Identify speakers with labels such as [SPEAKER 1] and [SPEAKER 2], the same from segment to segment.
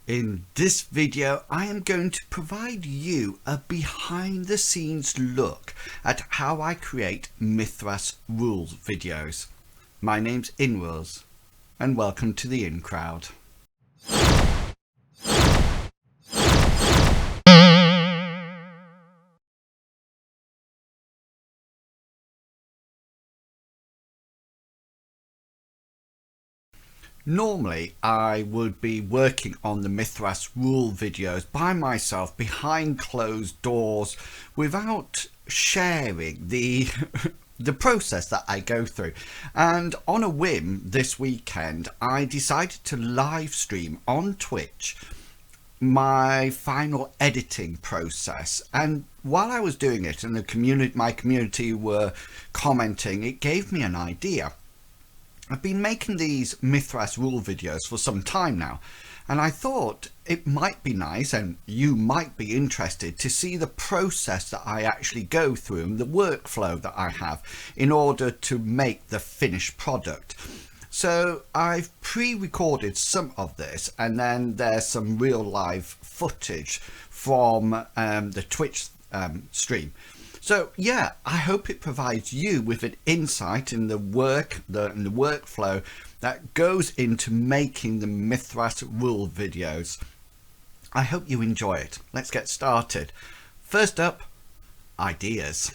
[SPEAKER 1] In this video, I am going to provide you a behind the scenes look at how I create Mythras Rules videos. My name's Inwils and welcome to the In Crowd. Normally, I would be working on the Mythras Rule videos by myself behind closed doors without sharing the the process that I go through. And on a whim this weekend, I decided to live stream on Twitch my final editing process, and while I was doing it and my community were commenting, it gave me an idea. I've been making these Mythras Rule videos for some time now, and I thought it might be nice, and you might be interested, to see the process that I actually go through and the workflow that I have in order to make the finished product. So I've pre-recorded some of this, and then there's some real live footage from the Twitch stream. So yeah, I hope it provides you with an insight in the workflow that goes into making the Mythras Rule videos. I hope you enjoy it. Let's get started. First up, ideas.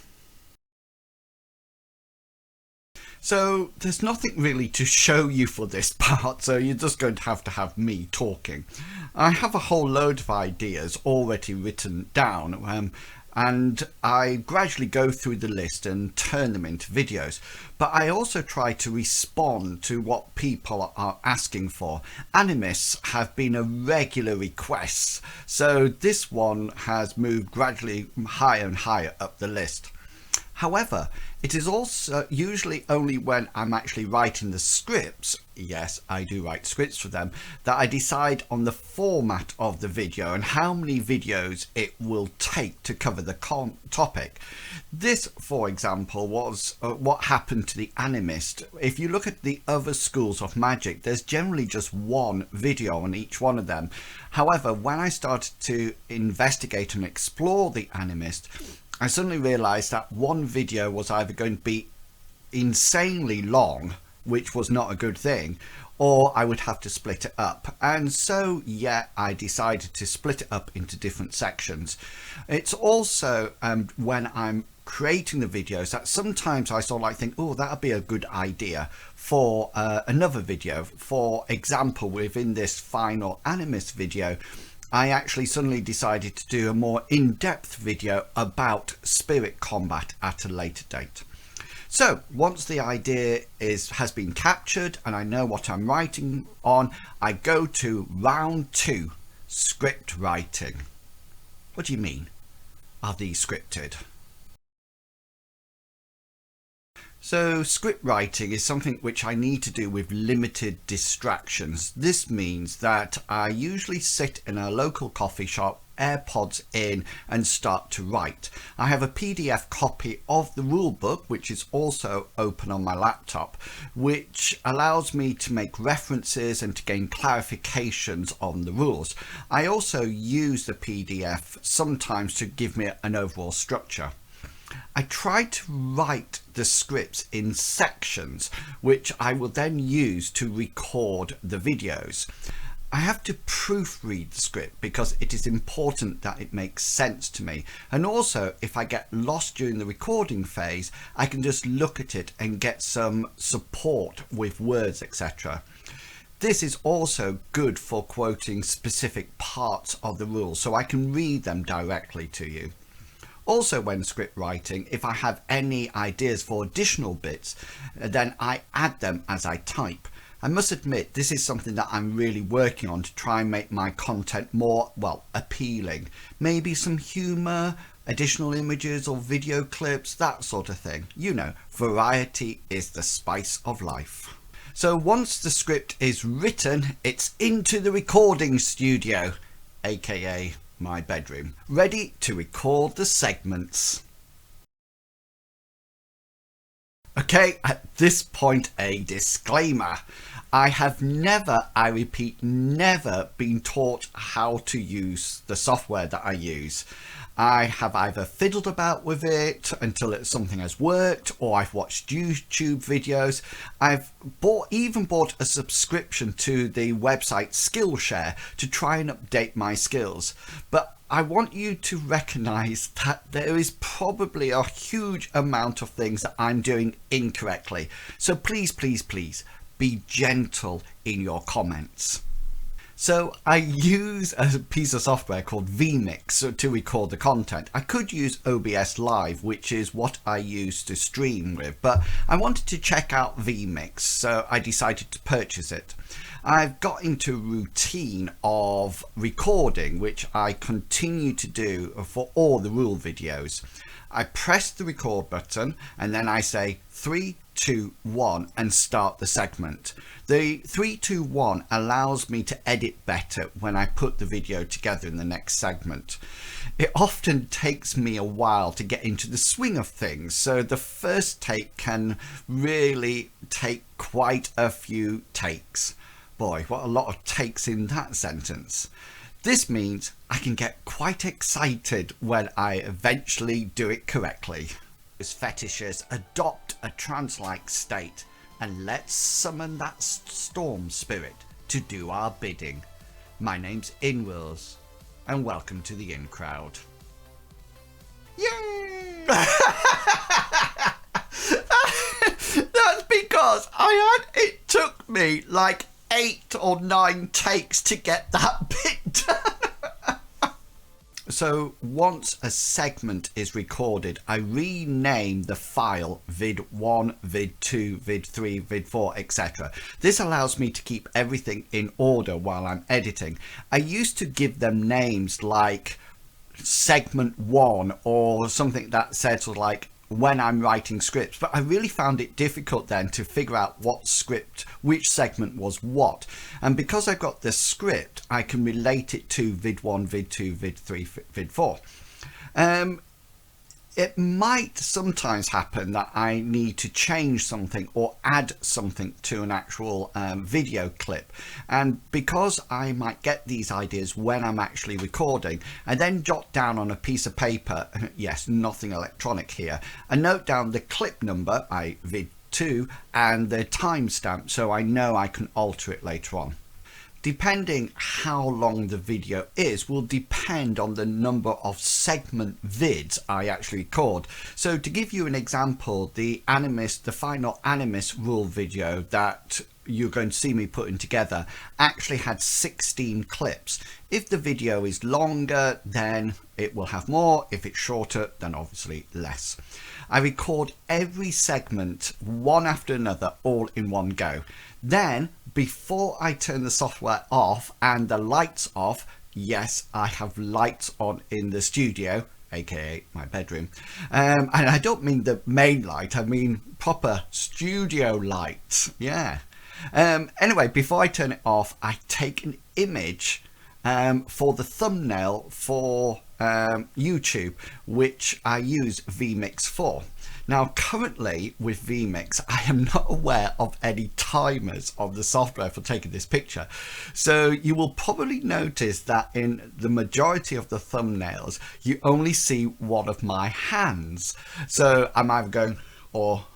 [SPEAKER 1] So there's nothing really to show you for this part, so you're just going to have me talking. I have a whole load of ideas already written down, and I gradually go through the list and turn them into videos. But I also try to respond to what people are asking for. Animists have been a regular request, so this one has moved gradually higher and higher up the list. However, it is also usually only when I'm actually writing the scripts, yes, I do write scripts for them, that I decide on the format of the video and how many videos it will take to cover the topic. This, for example, was what happened to the animist. If you look at the other schools of magic, there's generally just one video on each one of them. However, when I started to investigate and explore the animist, I suddenly realized that one video was either going to be insanely long, which was not a good thing, or I would have to split it up. And so, yeah, I decided to split it up into different sections. It's also when I'm creating the videos that sometimes I sort of think, oh, that would be a good idea for another video. For example, within this final animist video, I actually suddenly decided to do a more in-depth video about spirit combat at a later date. So once the idea has been captured and I know what I'm writing on, I go to round 2, script writing. What do you mean? Are these scripted? So script writing is something which I need to do with limited distractions. This means that I usually sit in a local coffee shop, AirPods in, and start to write. I have a PDF copy of the rule book, which is also open on my laptop, which allows me to make references and to gain clarifications on the rules. I also use the PDF sometimes to give me an overall structure. I try to write the scripts in sections, which I will then use to record the videos. I have to proofread the script because it is important that it makes sense to me. And also, if I get lost during the recording phase, I can just look at it and get some support with words, etc. This is also good for quoting specific parts of the rules, so I can read them directly to you. Also, when script writing, if I have any ideas for additional bits, then I add them as I type. I must admit, this is something that I'm really working on to try and make my content more, well, appealing. Maybe some humour, additional images or video clips, that sort of thing. You know, variety is the spice of life. So once the script is written, it's into the recording studio, aka my bedroom, ready to record the segments. Okay, at this point, a disclaimer. I have never, I repeat, never been taught how to use the software that I use. I have either fiddled about with it until something has worked, or I've watched YouTube videos. I've even bought a subscription to the website Skillshare to try and update my skills. But I want you to recognize that there is probably a huge amount of things that I'm doing incorrectly. So please, please, please be gentle in your comments. So I use a piece of software called vMix to record the content. I could use OBS Live, which is what I use to stream with, but I wanted to check out vMix, so I decided to purchase it. I've got into a routine of recording, which I continue to do for all the rule videos. I press the record button and then I say 3, 2, 1 and start the segment. The 3, 2, 1 allows me to edit better when I put the video together in the next segment. It often takes me a while to get into the swing of things, so the first take can really take quite a few takes. Boy, what a lot of takes in that sentence. This means I can get quite excited when I eventually do it correctly. As fetishes adopt a trance-like state, and let's summon that storm spirit to do our bidding. My name's Inwils, and welcome to the In Crowd. Yay! That's because it took me like 8 or 9 takes to get that bit done. So once a segment is recorded, I rename the file vid1, vid2, vid3, vid4, etc. This allows me to keep everything in order while I'm editing. I used to give them names like segment 1 or something that said sort of like when I'm writing scripts, but I really found it difficult then to figure out what script, which segment was what. And because I've got the script, I can relate it to vid1, vid2, vid3, vid4. It might sometimes happen that I need to change something or add something to an actual video clip, and because I might get these ideas when I'm actually recording, I then jot down on a piece of paper, yes, nothing electronic here, and note down the clip number, vid2, and the timestamp so I know I can alter it later on. Depending how long the video is will depend on the number of segment vids I actually record. So to give you an example, the final Mythras rule video that you're going to see me putting together actually had 16 clips. If the video is longer, then it will have more. If it's shorter, then obviously less. I record every segment one after another, all in one go. Then before I turn the software off and the lights off, yes, I have lights on in the studio, aka my bedroom, and I don't mean the main light, I mean proper studio lights, yeah. Anyway, before I turn it off, I take an image for the thumbnail for YouTube, which I use vMix for. Now currently with vMix, I am not aware of any timers of the software for taking this picture. So you will probably notice that in the majority of the thumbnails, you only see one of my hands. So I'm either going or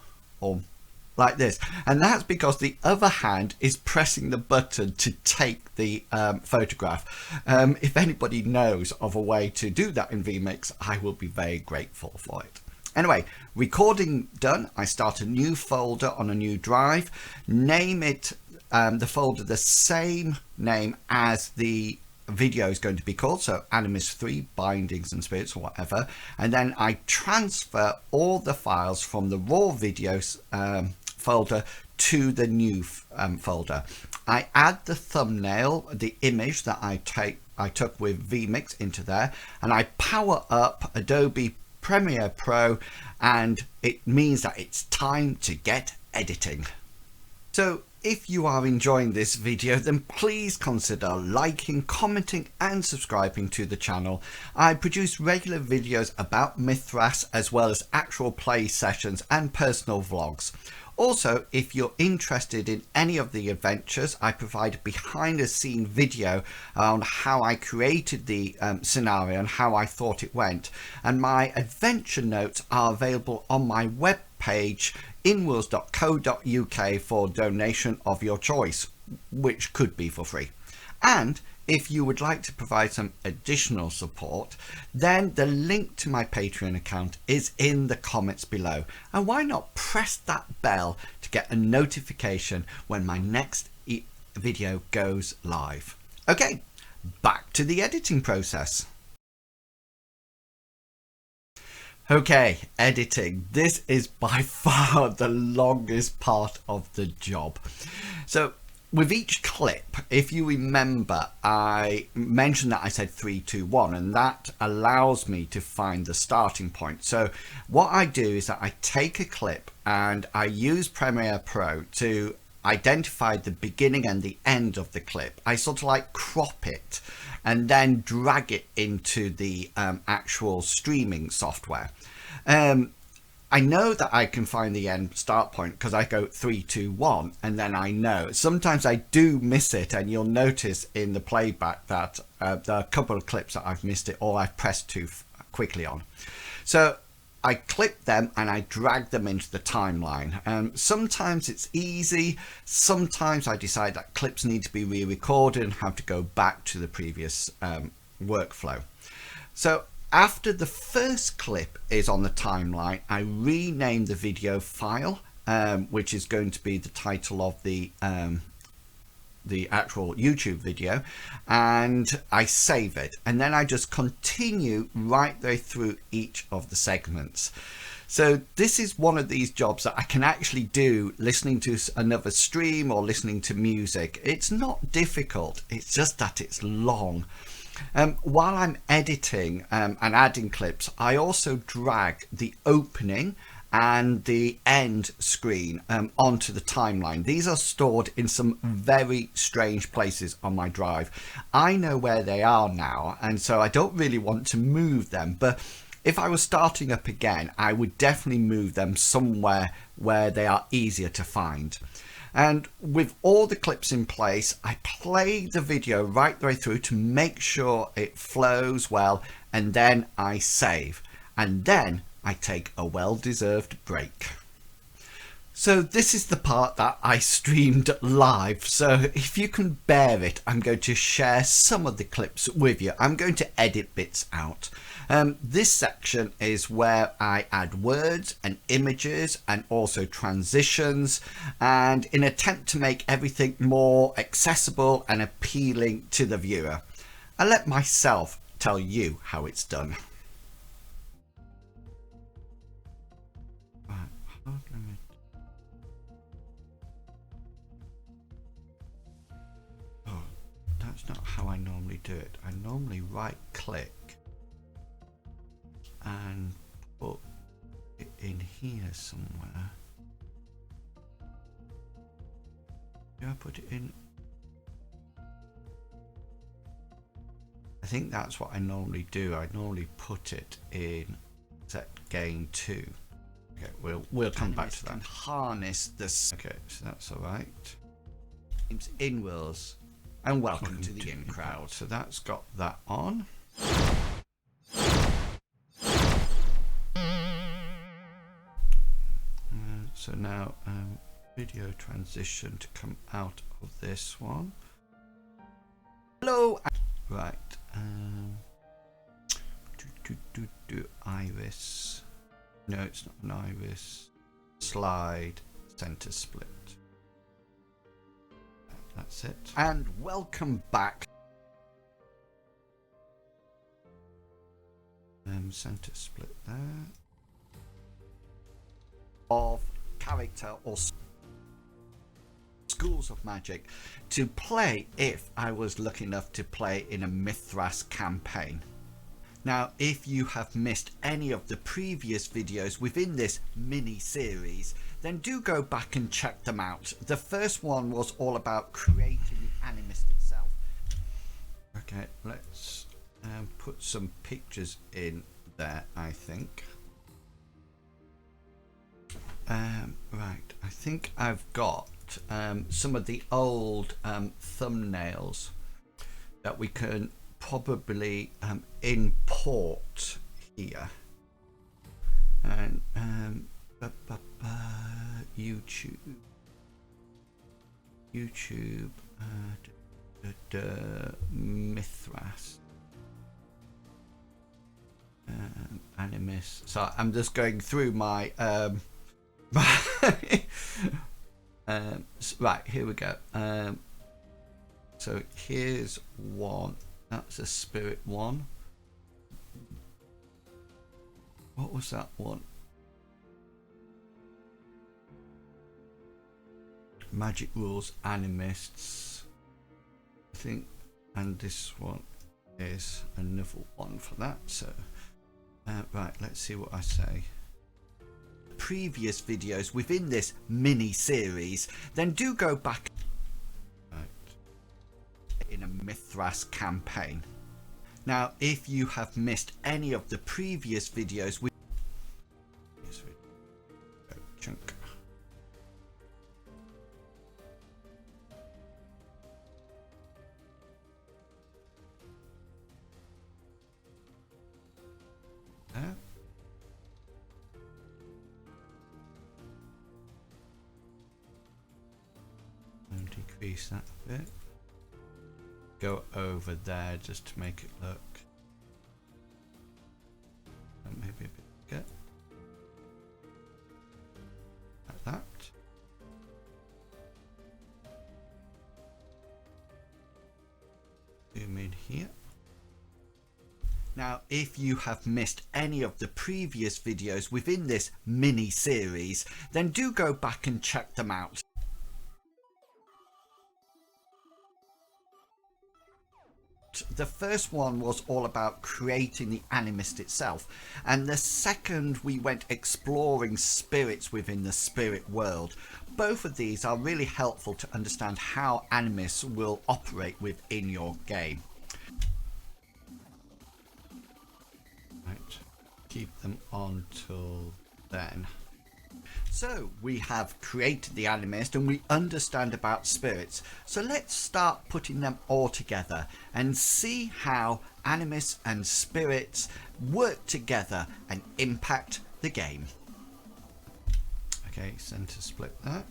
[SPEAKER 1] like this, and that's because the other hand is pressing the button to take the photograph. If anybody knows of a way to do that in vMix, I will be very grateful for it. Anyway, recording done, I start a new folder on a new drive, name it the folder the same name as the video is going to be called, so Animus 3 Bindings and Spirits or whatever, and then I transfer all the files from the raw videos folder to the new folder. I add the thumbnail, the image that I took with vMix into there, and I power up Adobe Premiere Pro, and it means that it's time to get editing. So if you are enjoying this video, then please consider liking, commenting and subscribing to the channel. I produce regular videos about Mythras as well as actual play sessions and personal vlogs. Also, if you're interested in any of the adventures, I provide a behind the scene video on how I created the scenario and how I thought it went. And my adventure notes are available on my web page, inwils.co.uk, for donation of your choice, which could be for free. And if you would like to provide some additional support, then the link to my Patreon account is in the comments below. And why not press that bell to get a notification when my next video goes live. Okay, back to the editing process. Okay, editing. This is by far the longest part of the job. So with each clip, if you remember, I mentioned that I said 3, 2, 1, and that allows me to find the starting point. So what I do is that I take a clip and I use Premiere Pro to identify the beginning and the end of the clip. I sort of like crop it and then drag it into the actual streaming software. I know that I can find the end start point because I go 3, 2, 1, and then I know. Sometimes I do miss it, and you'll notice in the playback that there are a couple of clips that I've missed it or I've pressed too quickly on. So I clip them and I drag them into the timeline. Sometimes it's easy, sometimes I decide that clips need to be re-recorded and have to go back to the previous workflow. So after the first clip is on the timeline, I rename the video file, which is going to be the title of the actual YouTube video, and I save it, and then I just continue right the way through each of the segments. So this is one of these jobs that I can actually do listening to another stream or listening to music. It's not difficult, it's just that it's long. While I'm editing and adding clips, I also drag the opening and the end screen onto the timeline. These are stored in some very strange places on my drive. I know where they are now, and so I don't really want to move them, but if I was starting up again, I would definitely move them somewhere where they are easier to find. And with all the clips in place, I play the video right the way through to make sure it flows well, and then I save, and then I take a well-deserved break. So this is the part that I streamed live, so if you can bear it, I'm going to share some of the clips with you. I'm going to edit bits out. This section is where I add words and images and also transitions, and in an attempt to make everything more accessible and appealing to the viewer. I'll let myself tell you how it's done. Oh, that's not how I normally do it. I normally right click and put it in here somewhere. Do I put it in? I think that's what I normally do. I normally put it in set gain 2. Okay, we'll come back to that. Harness this. Okay, so that's all right. Name's inwils, and welcome to the in crowd. So that's got that on. So now video transition to come out of this one. Hello. Right. Iris. No, it's not an iris. Slide. Center split. That's it. And welcome back. Center split there. Of character or schools of magic to play if I was lucky enough to play in a Mythras campaign. Now, if you have missed any of the previous videos within this mini series, then do go back and check them out. The first one was all about creating the animist itself. Okay, let's put some pictures in there, I think. Right, I think I've got some of the old thumbnails that we can probably import here. And YouTube Mythras animus. So I'm just going through my right, here we go. So here's one. That's a spirit one. What was that one? Magic Rules Animists, I think, and this one is another one for that. So right, let's see what I say. Previous videos within this mini series, then do go back in a Mythras campaign. Now if you have missed any of the previous videos with chunk. And decrease that a bit. Go over there just to make it look maybe a bit bigger, like that. Zoom in here. Now if you have missed any of the previous videos within this mini series, then do go back and check them out. The first one was all about creating the animist itself, and the second we went exploring spirits within the spirit world. Both of these are really helpful to understand how animists will operate within your game. Right, keep them on till then. So we have created the animist and we understand about spirits. So let's start putting them all together and see how animists and spirits work together and impact the game. Okay, center split that.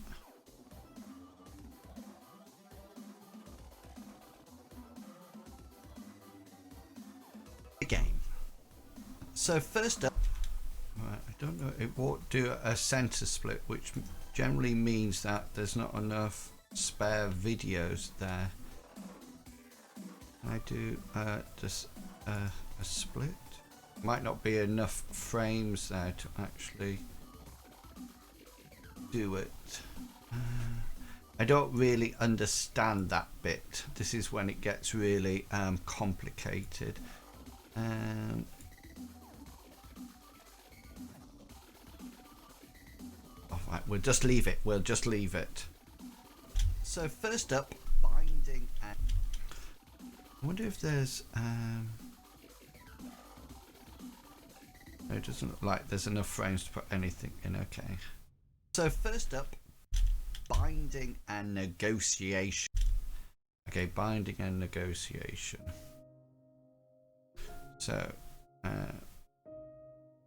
[SPEAKER 1] The game. So first up, right, I don't know, it won't do a center split, which generally means that there's not enough spare videos there. I do just a split. Might not be enough frames there to actually do it. I don't really understand that bit. This is when it gets really complicated. Alright, we'll just leave it. We'll just leave it. So first up, binding and I wonder if there's no, it doesn't look like there's enough frames to put anything in. Okay. So first up, binding and negotiation. Okay, binding and negotiation. So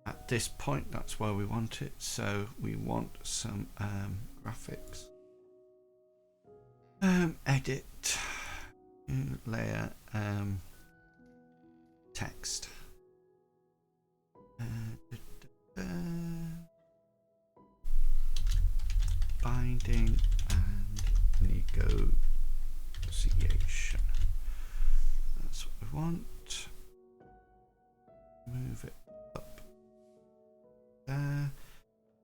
[SPEAKER 1] at this point, that's where we want it. So we want some graphics. Edit, layer, text. Binding and negotiation. That's what we want. Move it up there,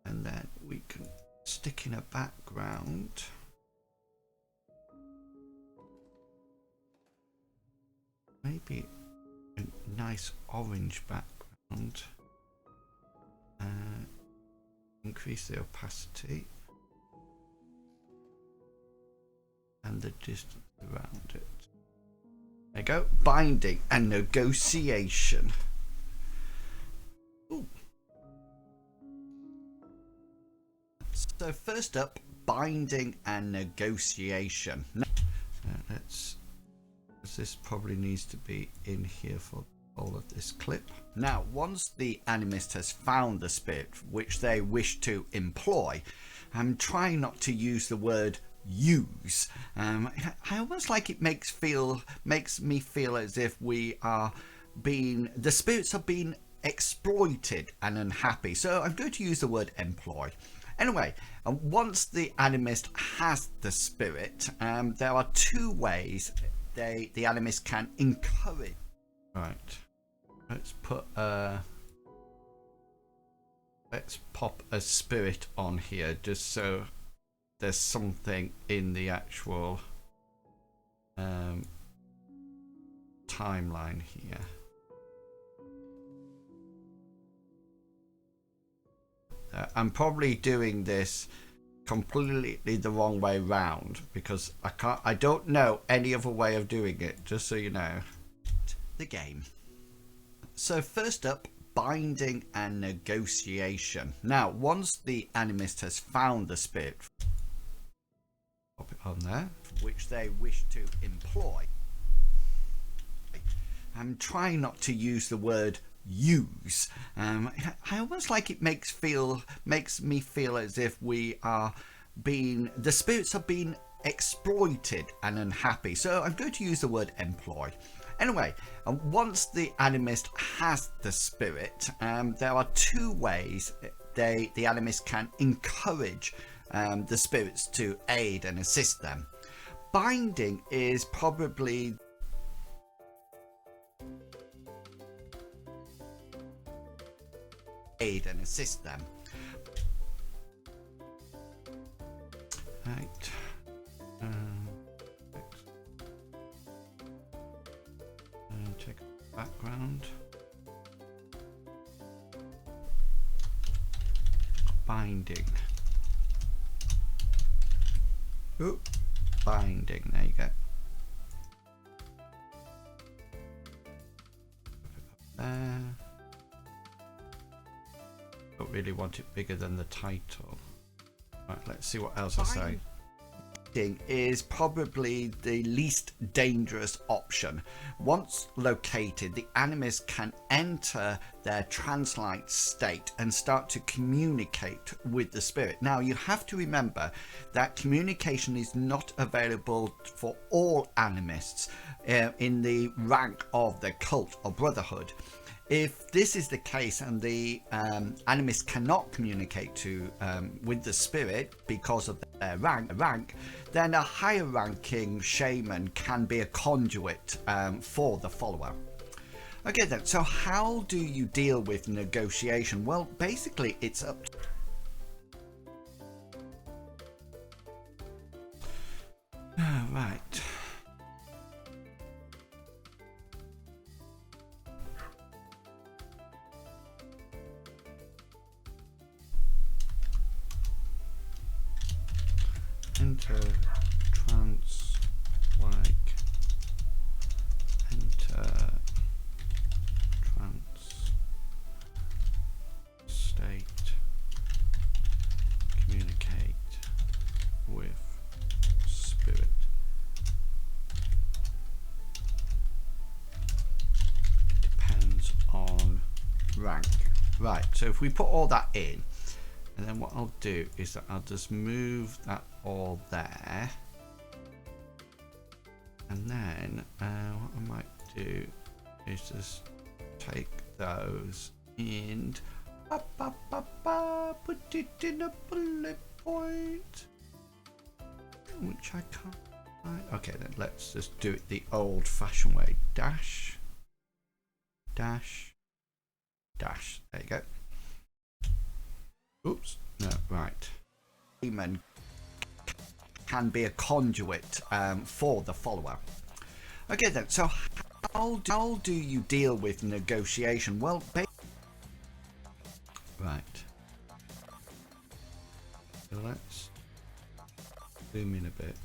[SPEAKER 1] and then we can stick in a background. Maybe a nice orange background. Increase the opacity and the distance around it. There you go. Binding and negotiation. Ooh. So first up, binding and negotiation. Now, this probably needs to be in here for all of this clip. Now, once the animist has found the spirit which they wish to employ, I'm trying not to use the word use. I almost like it makes me feel as if the spirits are being exploited and unhappy. So I'm going to use the word employ. Anyway, once the animist has the spirit, there are two ways the animist can encourage. Right, let's pop a spirit on here just so there's something in the actual timeline here. I'm probably doing this completely the wrong way round because I don't know any other way of doing it, just so you know. The game. So first up, binding and negotiation. Now, once the animist has found the spirit, pop it on there, which they wish to employ. I'm trying not to use the word use. I almost like it makes me feel as if the spirits are being exploited and unhappy. So I'm going to use the word employ. Anyway, once the animist has the spirit, there are two ways the animist can encourage the spirits to aid and assist them. Binding is probably aid and assist them. Right. Check background. Binding. Ooh, binding. There you go. There. Don't really want it bigger than the title. Right, let's see what else I say. Is probably the least dangerous option. Once located, the animist can enter their trance-like state and start to communicate with the spirit. Now, you have to remember that communication is not available for all animists in the rank of the cult or brotherhood. If this is the case and the animist cannot communicate with the spirit because of their rank, then a higher ranking shaman can be a conduit for the follower. Okay then, so how do you deal with negotiation? Well, basically it's up to right. Enter trance like enter trance state, communicate with spirit. Depends on rank. Right, so if we put all that in, and then what I'll do is that I'll just move that all there, and then what I might do is just take those and put it in a bullet point, which I can't find. Okay, then let's just do it the old-fashioned way. Dash, dash, dash. There you go. Oops, no, right. Demon can be a conduit for the follower. Okay then, so how do you deal with negotiation? Well, right. So let's zoom in a bit.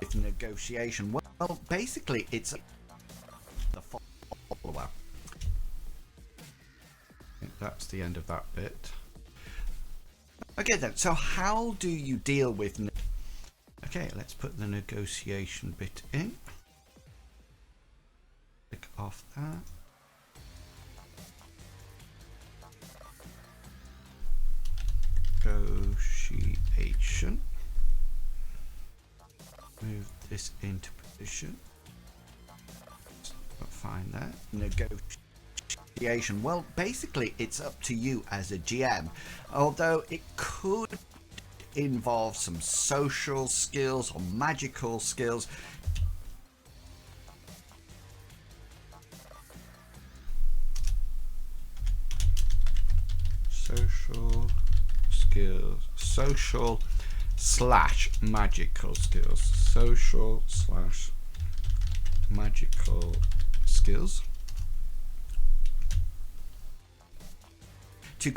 [SPEAKER 1] With negotiation, well, basically it's the follower. that's the end of that bit. Okay then, so how do you deal with... Okay, let's put the negotiation bit in. Click off that. Negotiation. Move this into position. Find that. Negotiation. Well, basically, it's up to you as a GM. Although it could involve some social skills or magical skills. Social skills. Social / magical skills. Social / magical skills. To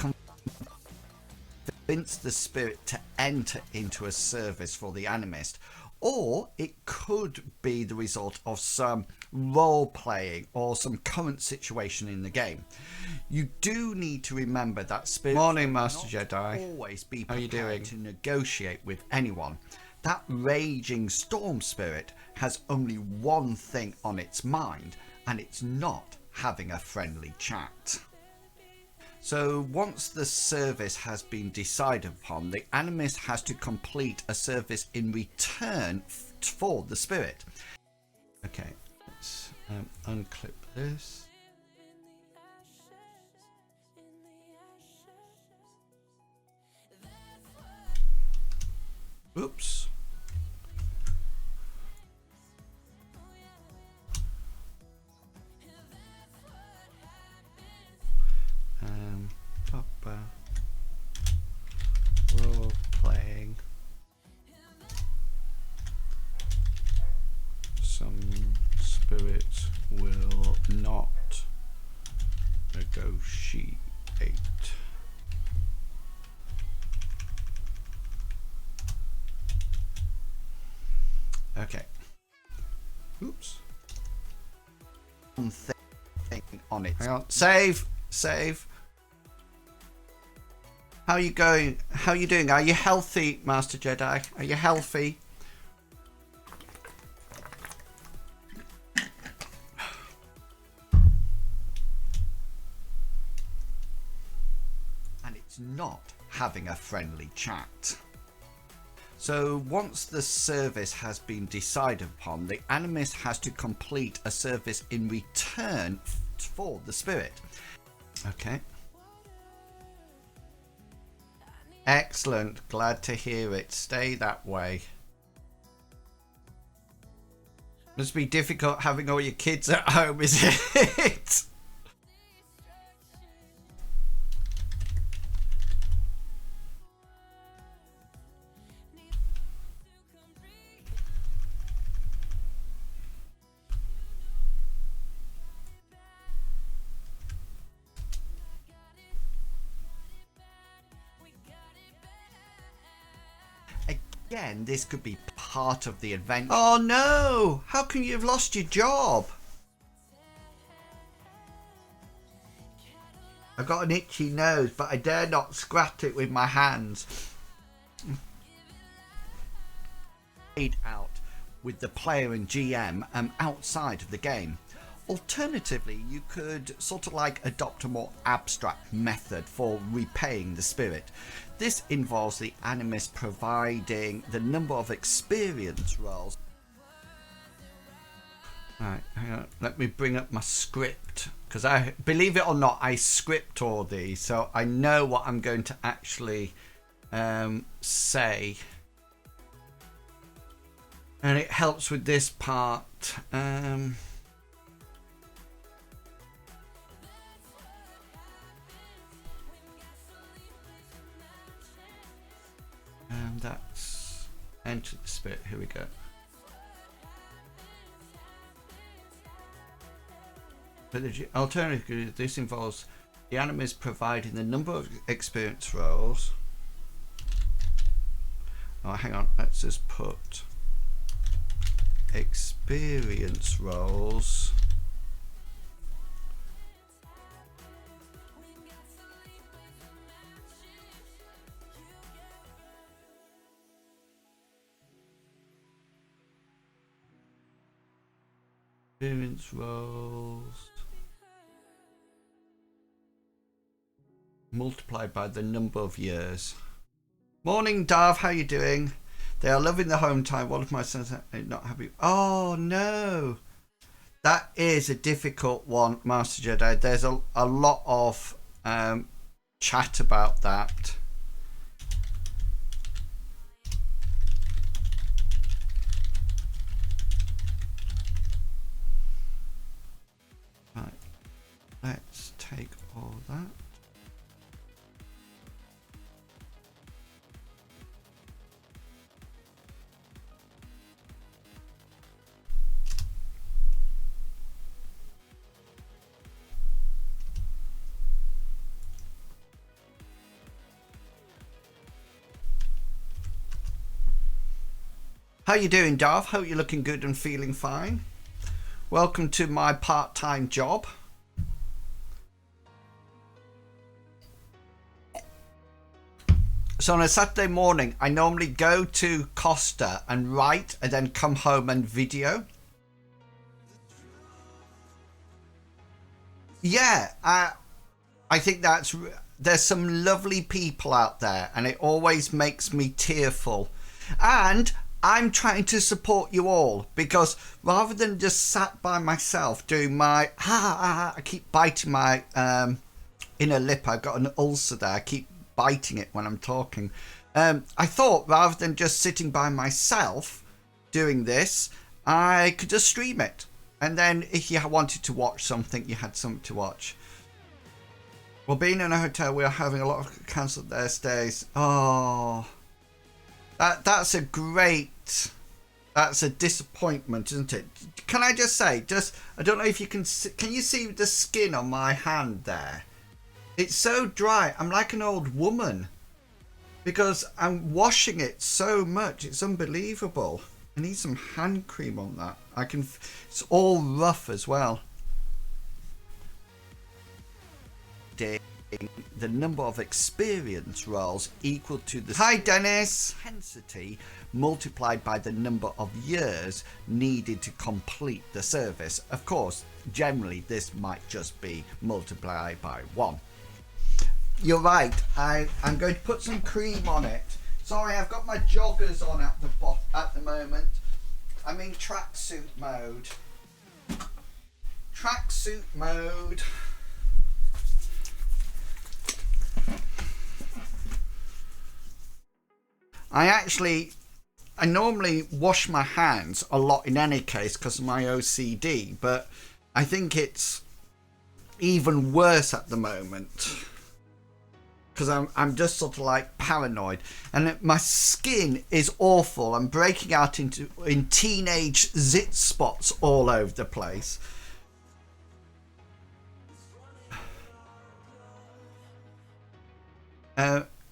[SPEAKER 1] convince the spirit to enter into a service for the animist, or it could be the result of some role playing or some current situation in the game. You do need to remember that spirit. Morning, Master Jedi. Always be prepared to negotiate with anyone. That raging storm spirit has only one thing on its mind, and it's not having a friendly chat. So once the service has been decided upon, the animist has to complete a service in return for the spirit. Okay, let's unclip this. Oops. Proper role playing. Some spirits will not negotiate. Okay. Oops. One thing on it. Hang on. Save. How are you going? How are you doing? Are you healthy, Master Jedi? Are you healthy? And it's not having a friendly chat. So once the service has been decided upon, the animist has to complete a service in return for the spirit. Okay. Excellent. Glad to hear it. Stay that way. Must be difficult having all your kids at home, is it? Again, this could be part of the adventure. Oh no! How can you have lost your job? I've got an itchy nose, but I dare not scratch it with my hands. Played out with the player and GM outside of the game. Alternatively, you could sort of like adopt a more abstract method for repaying the spirit. This involves the animist providing the number of experience rolls. Right, hang on. Let me bring up my script, because I believe it or not, I script all these, so I know what I'm going to actually say, and it helps with this part. And that's enter the spirit. Here we go. But the alternatively, this involves the animist providing the number of experience rolls. Oh, hang on. Let's just put experience rolls Experience rolls multiplied by the number of years. Morning, Dav. How you doing? They are loving the home time. One of my sons are not happy. Oh no, that is a difficult one, Master Jedi. There's a lot of chat about that. Right, let's take all that. How you doing, Darth? Hope you're looking good and feeling fine. Welcome to my part-time job. So on a Saturday morning, I normally go to Costa and write and then come home and video. Yeah, I think there's some lovely people out there and it always makes me tearful. And I'm trying to support you all because rather than just sat by myself doing my I keep biting my inner lip. I've got an ulcer there. I keep biting it when I'm talking. I thought rather than just sitting by myself doing this, I could just stream it. And then if you wanted to watch something, you had something to watch. Well, being in a hotel, we are having a lot of cancelled their stays. Oh. That's a disappointment, isn't it? Can I just say, I don't know if you can you see the skin on my hand there? It's so dry. I'm like an old woman because I'm washing it so much. It's unbelievable. I need some hand cream on that. It's all rough as well. The number of experience rolls equal to the Hi Dennis intensity multiplied by the number of years needed to complete the service. Of course, generally this might just be multiplied by 1. You're right. I'm going to put some cream on it. Sorry, I've got my joggers on at the moment. I'm in tracksuit mode. Tracksuit mode. I normally wash my hands a lot in any case because of my OCD, but I think it's even worse at the moment because I'm just sort of like paranoid and my skin is awful. I'm breaking out in teenage zit spots all over the place.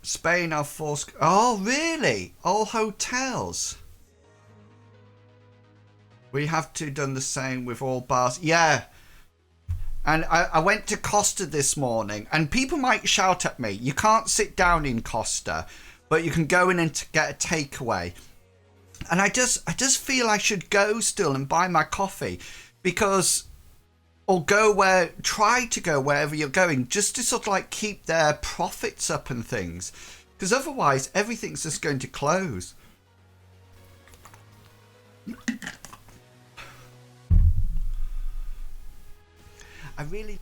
[SPEAKER 1] Spain are forced. Oh, really? All hotels. We have to done the same with all bars. Yeah. And I went to Costa this morning, and people might shout at me. You can't sit down in Costa, but you can go in and get a takeaway. And I just feel I should go still and buy my coffee because. Or try to go wherever you're going, just to sort of like keep their profits up and things, because otherwise everything's just going to close. I really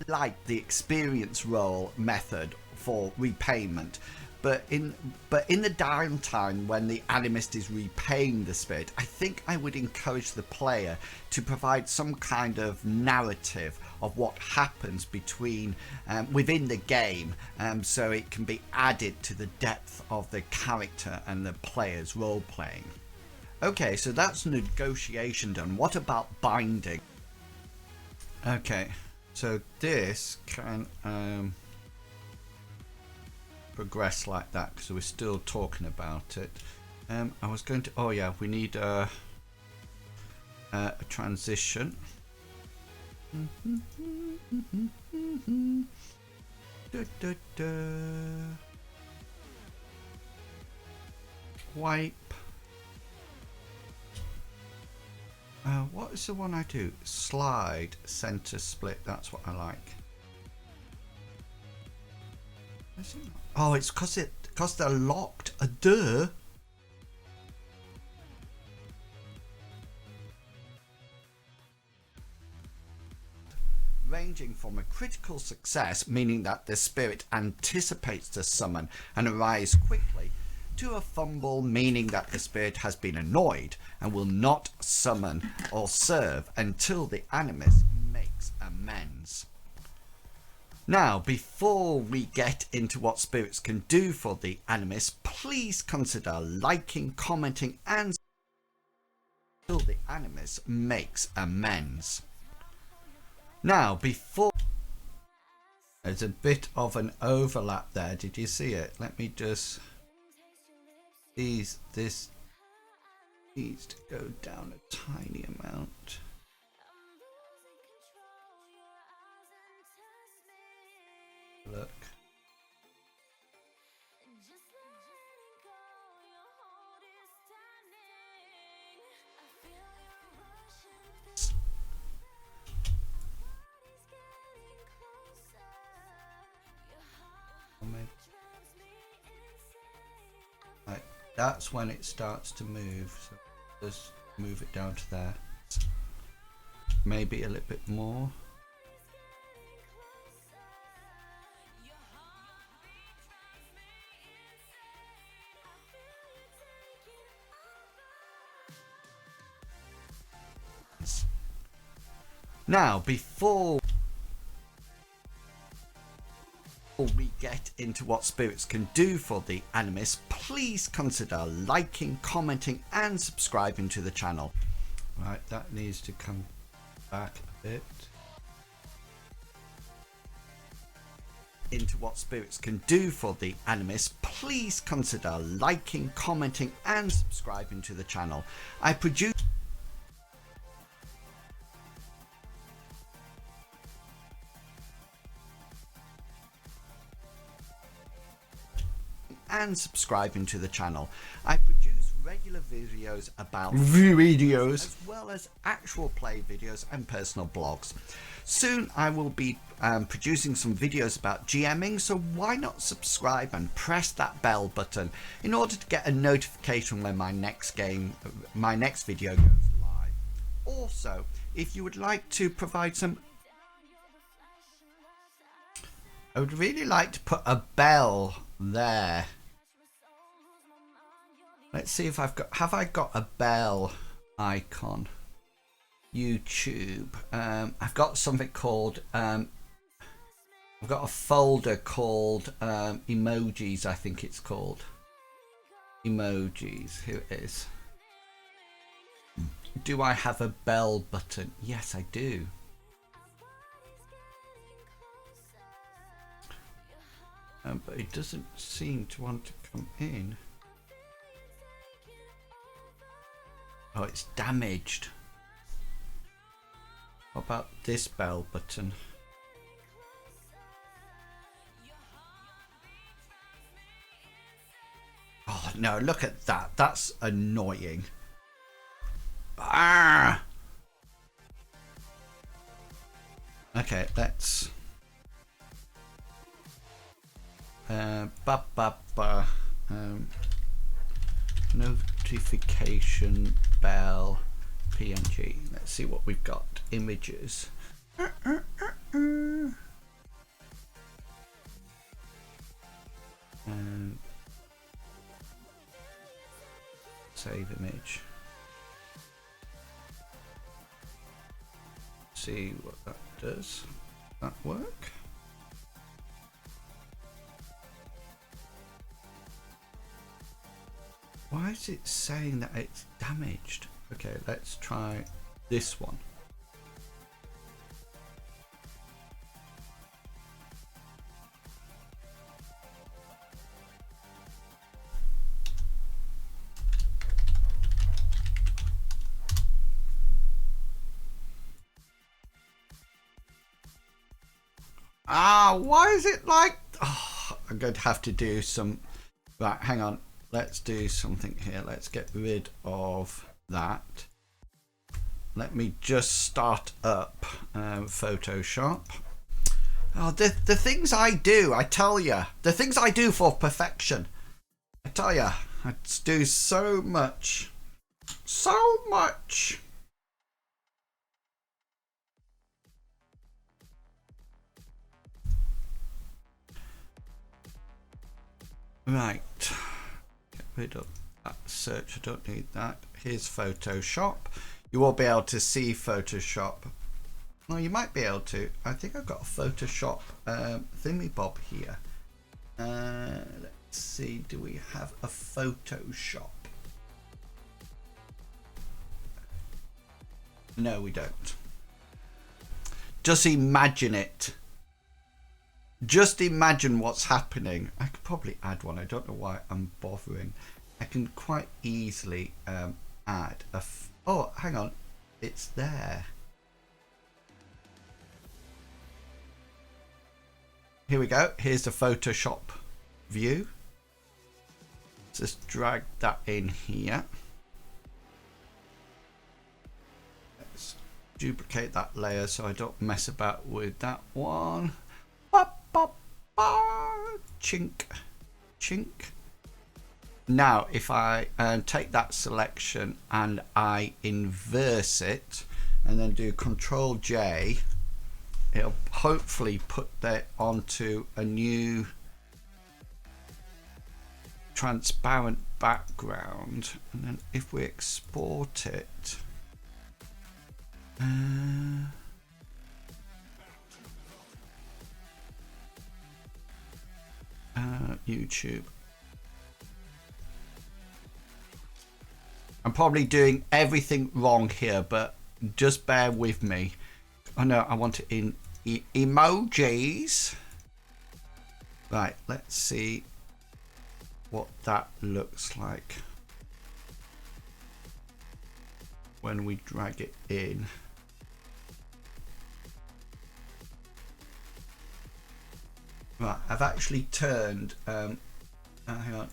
[SPEAKER 1] like the experience roll method for repayment, but in the downtime when the animist is repaying the spirit, I think I would encourage the player to provide some kind of narrative of what happens within the game, so it can be added to the depth of the character and the player's role playing. Okay, so that's negotiation done. What about binding? Okay, so this can progress like that because we're still talking about it. I was going to. Oh yeah, we need a transition. Wipe. What is the one I do? Slide, center split. That's what I like. Is it not? Oh, it's because they're locked. Duh. Ranging from a critical success, meaning that the spirit anticipates the summon and arrives quickly, to a fumble, meaning that the spirit has been annoyed and will not summon or serve until the animus makes amends. Now, before we get into what spirits can do for the animus, please consider liking, commenting, and until the animus makes amends. Now, before... There's a bit of an overlap there. Did you see it? Let me just... This needs to go down a tiny amount. Look. Right, that's when it starts to move. So just move it down to there. Maybe a little bit more. Now, before we get into what spirits can do for the animus, please consider liking, commenting, and subscribing to the channel. Right, that needs to come back a bit. Into what spirits can do for the animus, please consider liking, commenting, and subscribing to the channel. I produce and subscribing to the channel. I produce regular videos about videos as well as actual play videos and personal blogs. Soon I will be producing some videos about GMing, so why not subscribe and press that bell button in order to get a notification when my next video goes live. Also, if you would like to provide some, I would really like to put a bell there. Let's see if have I got a bell icon? YouTube. I've got something called, I've got a folder called emojis, I think it's called. Emojis, here it is. Do I have a bell button? Yes, I do. But it doesn't seem to want to come in. Oh, it's damaged. What about this bell button? Oh no, look at that. That's annoying. Ah! Okay, let's... notification bell PNG. Let's see what we've got. Images. Save image. See what that does. That work? Why is it saying that it's damaged? Okay, let's try this one. Why is it like... Oh, I'm going to have to do some... Right, hang on. Let's do something here. Let's get rid of that. let me just start up Photoshop. Oh, the things I do, I tell you, the things I do for perfection. I tell you, I do so much. So much. Right. Get rid of that search. I don't need that. Here's Photoshop. You will be able to see Photoshop. Well, you might be able to. I think I've got a Photoshop thingy bob here. Let's see. Do we have a Photoshop? No, we don't. Just imagine it. Just imagine what's happening. I could probably add one. I don't know why I'm bothering. I can quite easily add a... Oh, hang on. It's there. Here we go. Here's the Photoshop view. Just drag that in here. Let's duplicate that layer so I don't mess about with that one. Chink, chink. Now, if I take that selection and I inverse it and then do Control J, it'll hopefully put that onto a new transparent background. And then if we export it, YouTube. I'm probably doing everything wrong here, but just bear with me. Oh no, I want it in emojis. Right, let's see what that looks like when we drag it in. Right, I've actually turned hang on.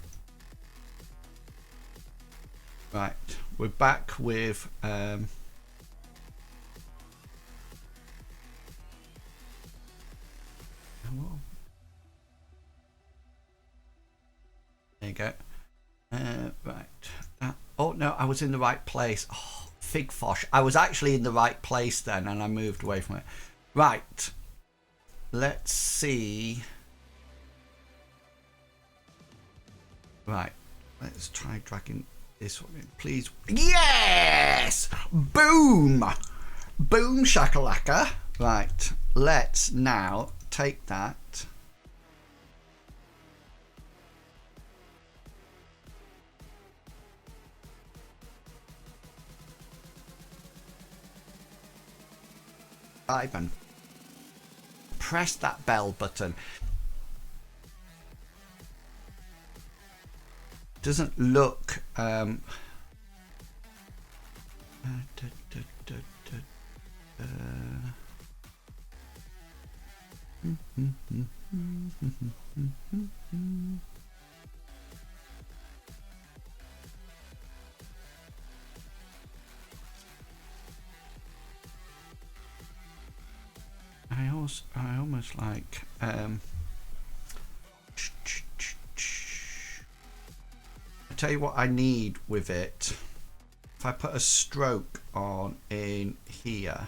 [SPEAKER 1] Right, we're back with there you go. Right. Oh no, I was in the right place. Oh, fig fosh. I was actually in the right place then and I moved away from it. Right. Let's see. Right. Let's try dragging this one in, please. Yes! Boom! Boom shakalaka. Right. Let's now take that. Ivan. Press that bell button. Doesn't look I almost like I tell you what I need with it. If I put a stroke on in here,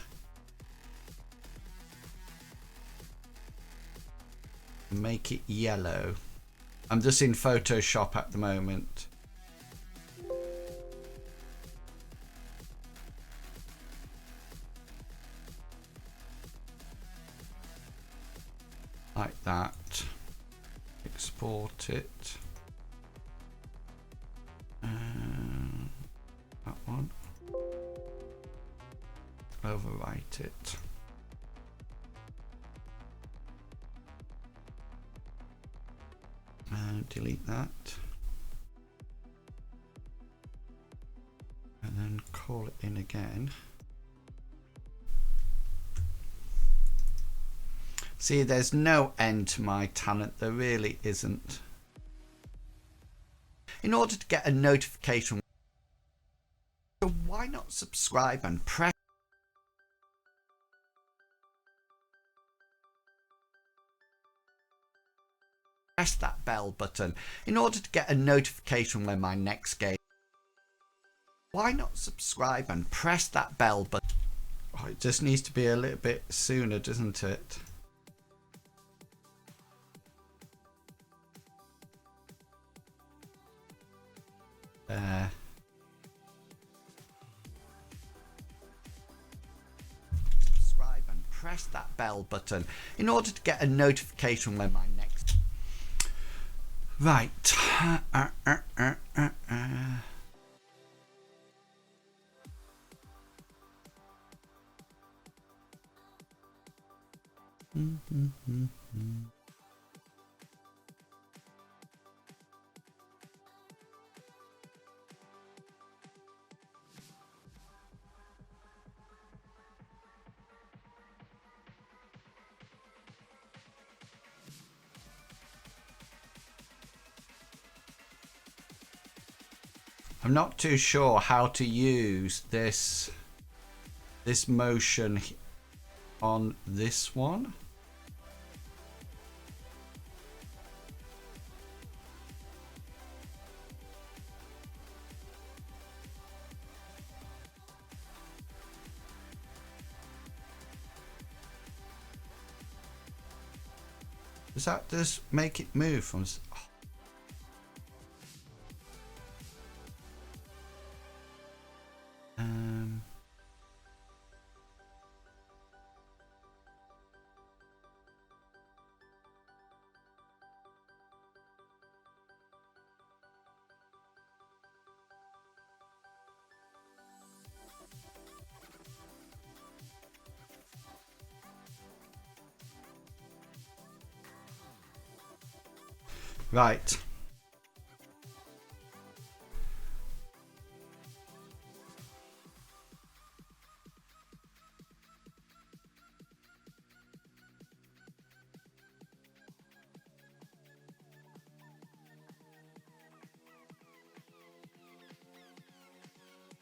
[SPEAKER 1] make it yellow. I'm just in Photoshop at the moment. Like that. Export it. That one. Overwrite it. And delete that. And then call it in again. See, there's no end to my talent. There really isn't. In order to get a notification, so why not subscribe and press press that bell button in order to get a notification when my next game. Why not subscribe and press that bell button? Oh, it just needs to be a little bit sooner, doesn't it? Subscribe and press that bell button in order to get a notification when my next. Right. I'm not too sure how to use this motion on this one. Does that just make it move from? Right.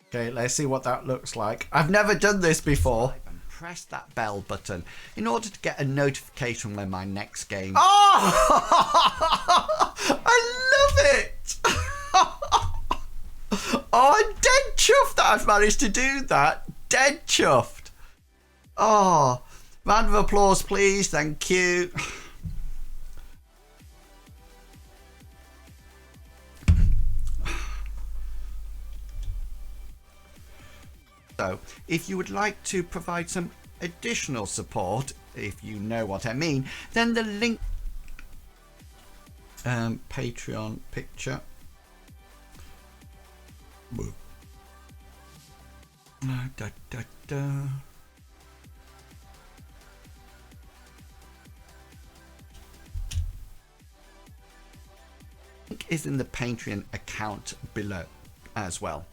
[SPEAKER 1] Okay, let's see what that looks like. I've never done this before. Press that bell button in order to get a notification when my next game. Oh! I love it! Oh, I'm dead chuffed that I've managed to do that. Dead chuffed. Oh, round of applause, please. Thank you. So, if you would like to provide some additional support, if you know what I mean, then the link, Patreon picture. Link is in the Patreon account below as well.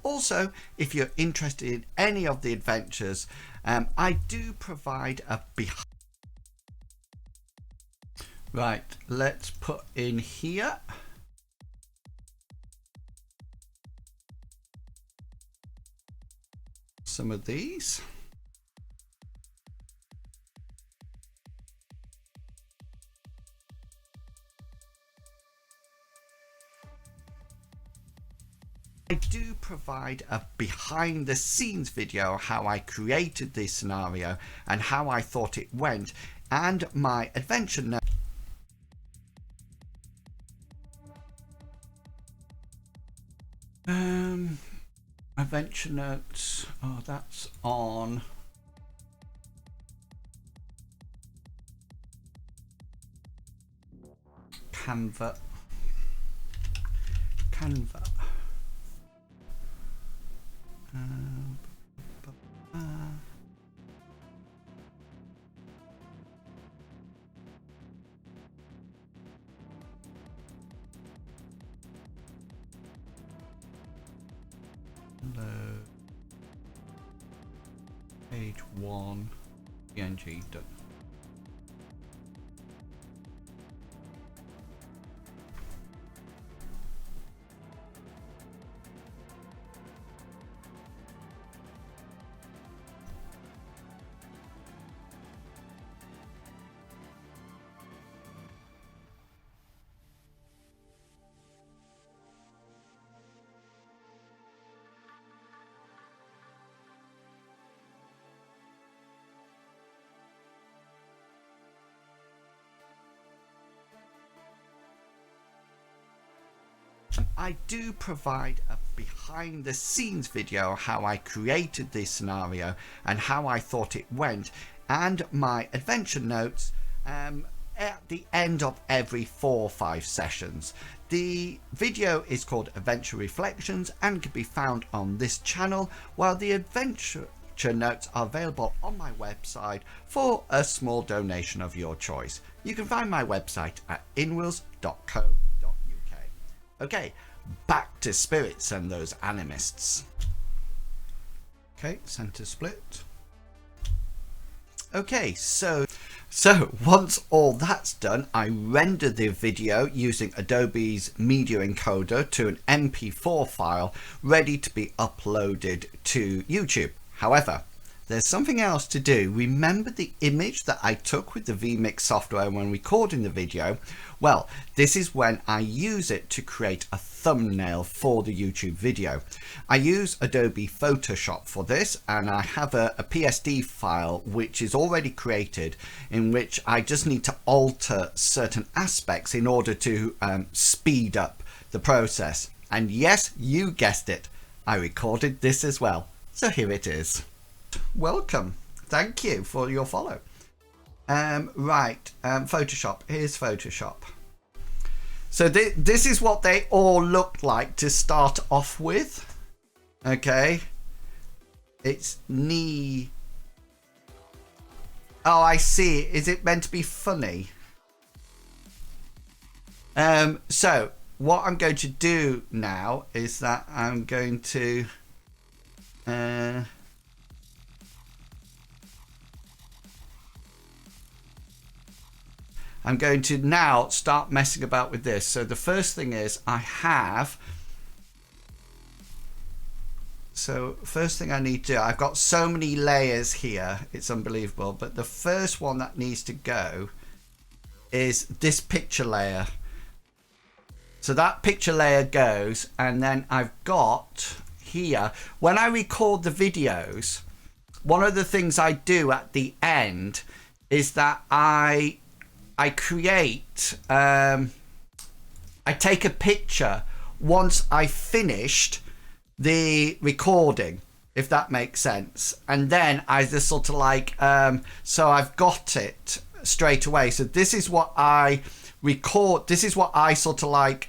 [SPEAKER 1] Also, if you're interested in any of the adventures, I do provide a behind. Right, let's put in here. Some of these. I do provide a behind the scenes video how I created this scenario and how I thought it went, and my adventure note. Adventure notes. Oh, that's on. Canva. Page 1, PNG done. I do provide a behind the scenes video how I created this scenario and how I thought it went, and my adventure notes at the end of every 4 or 5 sessions. The video is called Adventure Reflections and can be found on this channel, while the adventure notes are available on my website for a small donation of your choice. You can find my website at inwils.co.uk. Okay, back to spirits and those animists. Okay, center split. Okay, so once all that's done, I render the video using Adobe's Media Encoder to an MP4 file ready to be uploaded to YouTube. However, there's something else to do. Remember the image that I took with the vMix software when recording the video? Well, this is when I use it to create a thumbnail for the YouTube video. I use Adobe Photoshop for this, and I have a PSD file which is already created, in which I just need to alter certain aspects in order to speed up the process. And yes, you guessed it, I recorded this as well. So here it is. Welcome. Thank you for your follow. Photoshop. Here's Photoshop. So this is what they all look like to start off with. Okay. It's knee. Oh, I see. Is it meant to be funny? So what I'm going to do now is that I'm going to now start messing about with this. So the first thing is first thing I need to do, I've got so many layers here, it's unbelievable, but the first one that needs to go is this picture layer. So that picture layer goes, and then I've got here, when I record the videos, one of the things I do at the end is that I create, I take a picture once I finished the recording, if that makes sense, and then I just sort of like, so I've got it straight away. So this is what I record, this is what I sort of like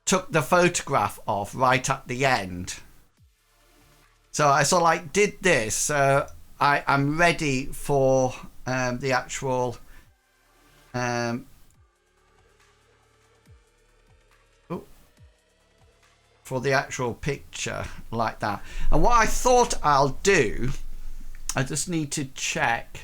[SPEAKER 1] took the photograph of right at the end. So I sort of like did this, so I'm ready for the actual picture like that. And what I thought I'll do, I just need to check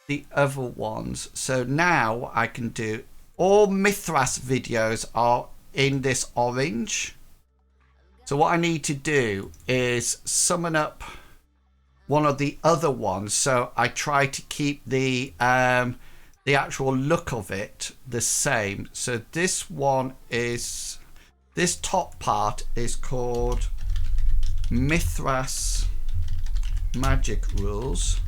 [SPEAKER 1] the other ones. So now I can do, all Mythras videos are in this orange. So what I need to do is summon up one of the other ones, so I try to keep the actual look of it the same. So this one is, this top part is called Mythras Magic Rules,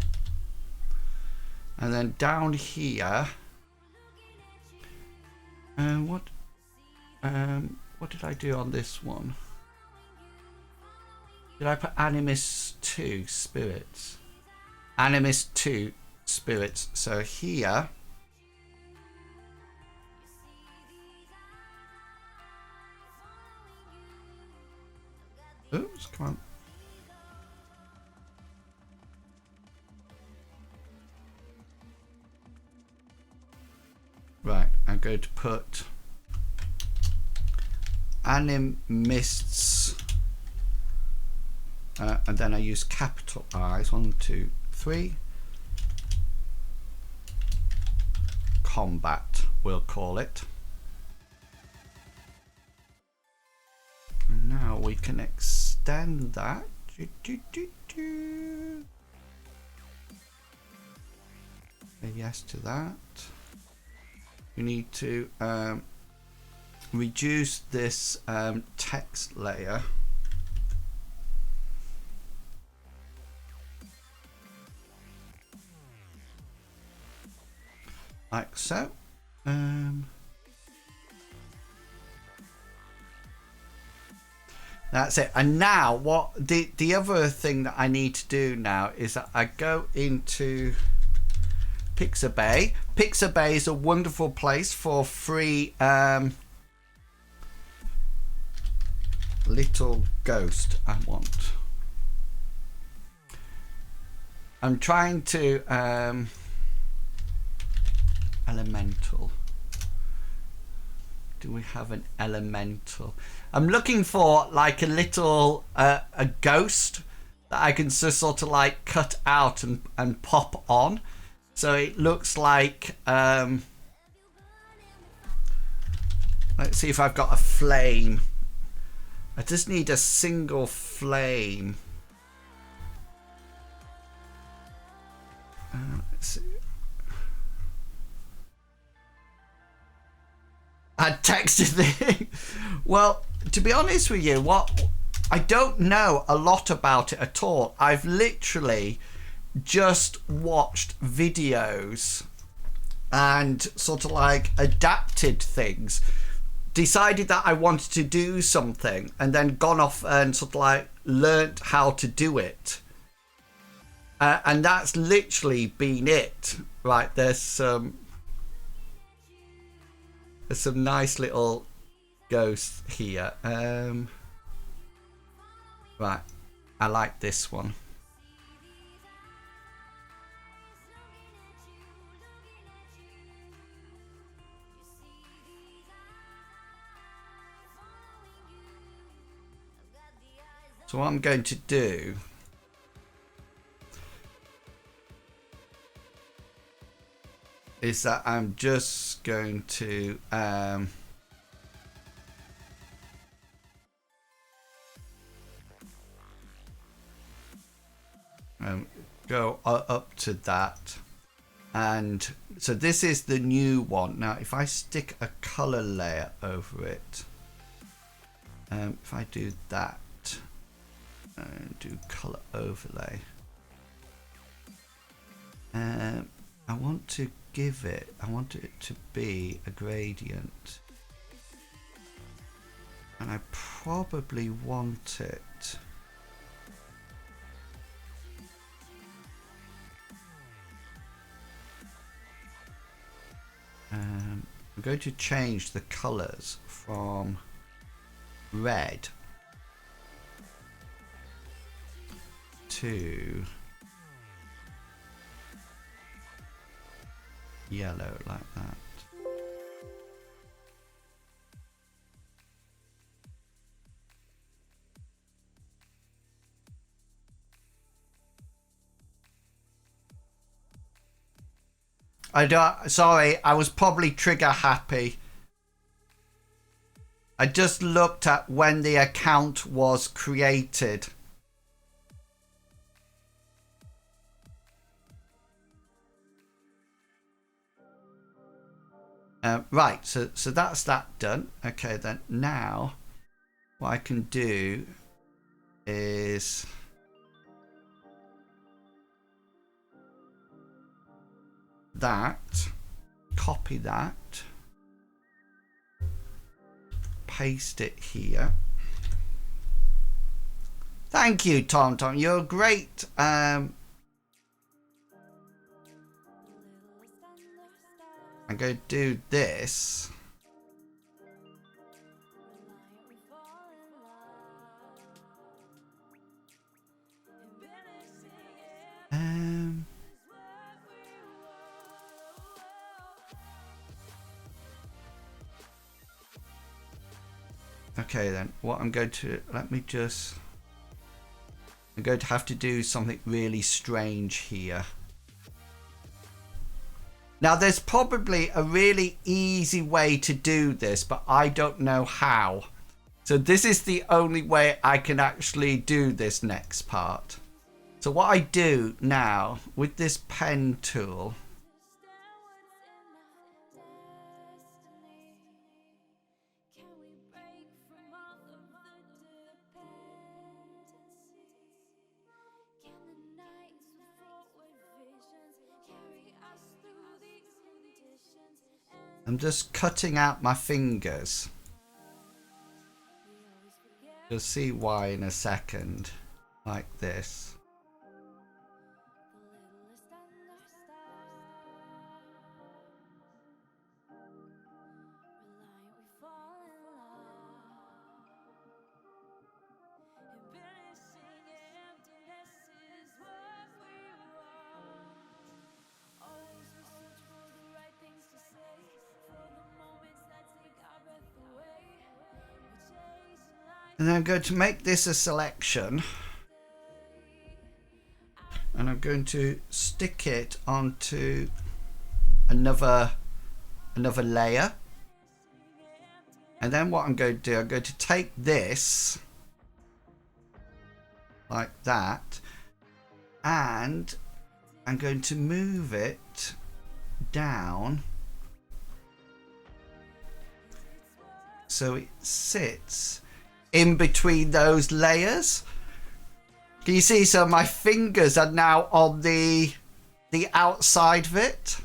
[SPEAKER 1] and then down here, what did I do on this one? Did I put Animus 2 spirits? Animus 2 spirits. So here, oops, come on. Right, I'm going to put Animists. And then I use capital I's, 1, 2, 3. Combat, we'll call it. And now we can extend that. Say yes to that. We need to reduce this text layer. Like so. That's it. And now what the other thing that I need to do now is that I go into Pixabay. Pixabay is a wonderful place for free little ghost I want. I'm trying to elemental. Do we have an elemental? I'm looking for like a little a ghost that I can just sort of like cut out and pop on, so it looks like let's see if I've got a flame. I just need a single flame. Let's see. I texted the well, to be honest with you, I don't know a lot about it at all. I've literally just watched videos and sort of like adapted things, decided that I wanted to do something, and then gone off and sort of like learnt how to do it. And that's literally been it. Right, there's some nice little ghosts here. Right, I like this one. So what I'm going to do is that I'm just going to go up to that, and so this is the new one. Now if I stick a color layer over it, if I do that and do color overlay, I want to I want it to be a gradient, and I probably want it I'm going to change the colors from red to yellow, like that. Sorry, I was probably trigger happy. I just looked at when the account was created. Right, so that's that done. Okay, then now what I can do is that, copy that, paste it here. Thank you, Tom. You're great. I'm going to do this. Okay, then what I'm going to, I'm going to have to do something really strange here. Now there's probably a really easy way to do this, but I don't know how. So this is the only way I can actually do this next part. So what I do now with this pen tool, I'm just cutting out my fingers. You'll see why in a second, like this. And I'm going to make this a selection, and I'm going to stick it onto another layer. And then what I'm going to do, I'm going to take this like that, and I'm going to move it down so it sits in between those layers. Can you see? So my fingers are now on the outside of it.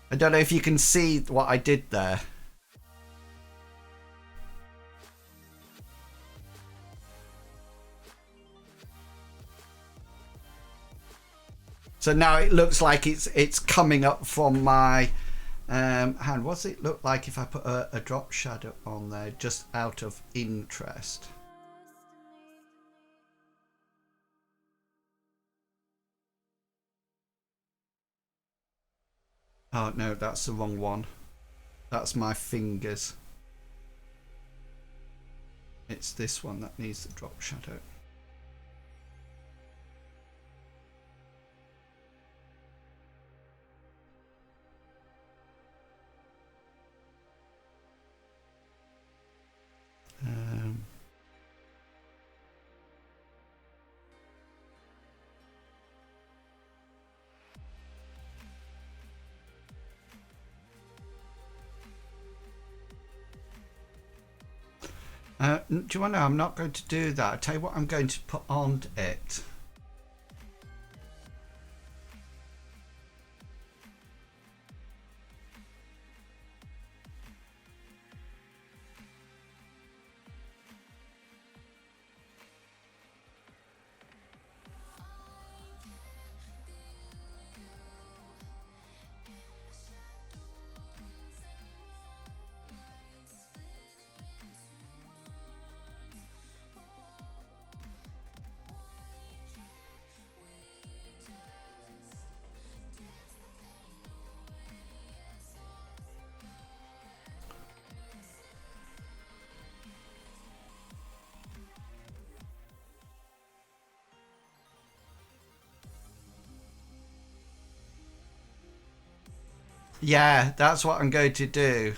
[SPEAKER 1] I don't know if you can see what I did there. So now it looks like it's coming up from my hand. What's it look like if I put a drop shadow on there, just out of interest? Oh no, that's the wrong one. That's my fingers. It's this one that needs the drop shadow. Do you want to know? I'm not going to do that. I'll tell you what I'm going to put on it. Yeah, that's what I'm going to do.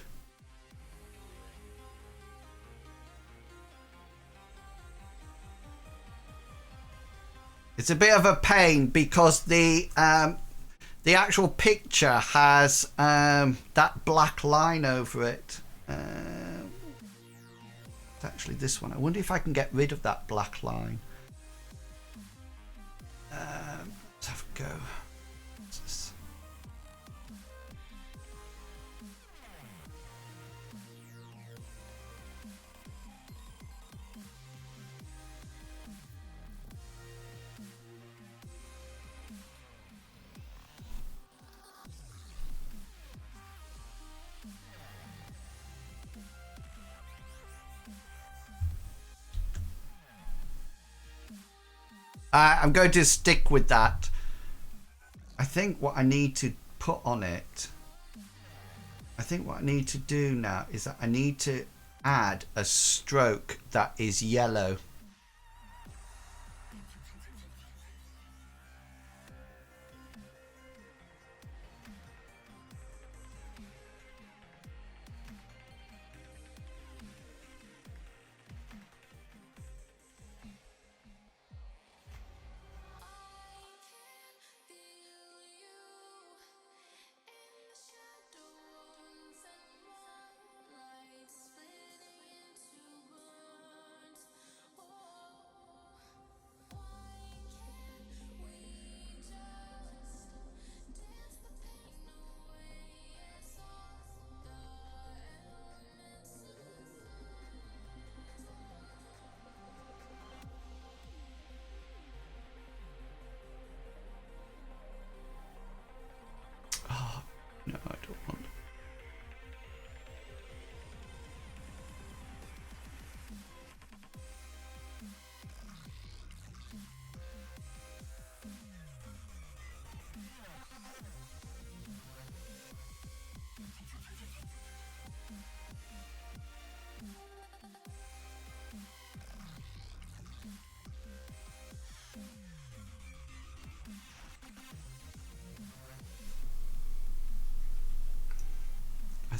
[SPEAKER 1] It's a bit of a pain because the actual picture has that black line over it. It's actually this one. I wonder if I can get rid of that black line. Let's have a go. What's this? I'm going to stick with that. I think what I need to put on it, I think what I need to do now is that I need to add a stroke that is yellow.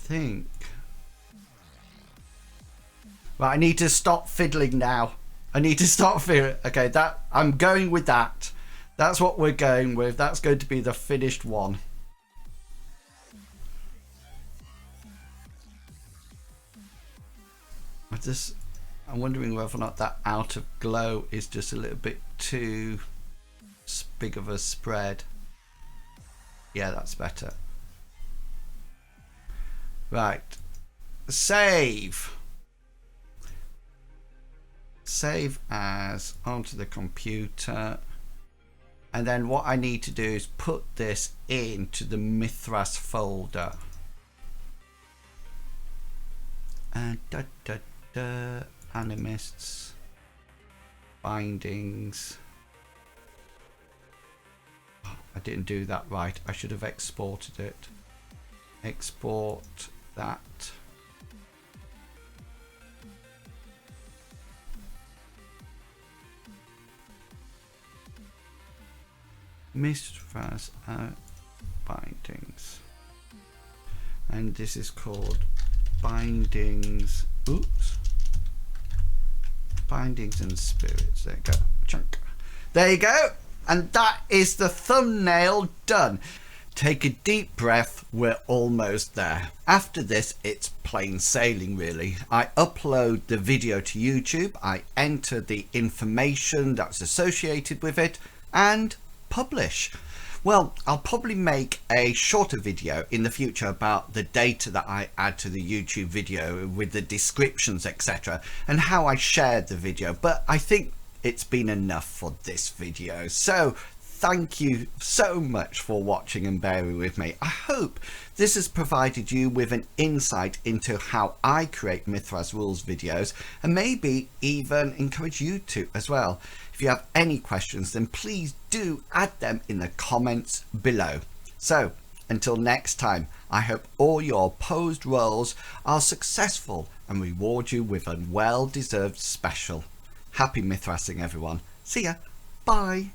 [SPEAKER 1] think. Right, I need to stop fiddling now. I need to stop fiddling. Okay, that I'm going with that. That's what we're going with. That's going to be the finished one. I'm wondering whether or not that out of glow is just a little bit too big of a spread. Yeah, that's better. Right. Save. Save as onto the computer. And then what I need to do is put this into the Mythras folder. And animists, bindings. Oh, I didn't do that right. I should have exported it. Export that. Mythras bindings, and this is called bindings. Oops. Bindings and spirits. There you go. Chunk. There you go. And that is the thumbnail done. Take a deep breath. We're almost there. After this, it's plain sailing, really. I upload the video to YouTube. I enter the information that's associated with it and publish. Well, I'll probably make a shorter video in the future about the data that I add to the YouTube video with the descriptions, etc., and how I shared the video, but I think it's been enough for this video. So thank you so much for watching and bearing with me. I hope this has provided you with an insight into how I create Mythras Rules videos, and maybe even encourage you to as well. If you have any questions, then please do add them in the comments below. So until next time, I hope all your posed roles are successful and reward you with a well-deserved special. Happy Mythrasing, everyone. See ya. Bye.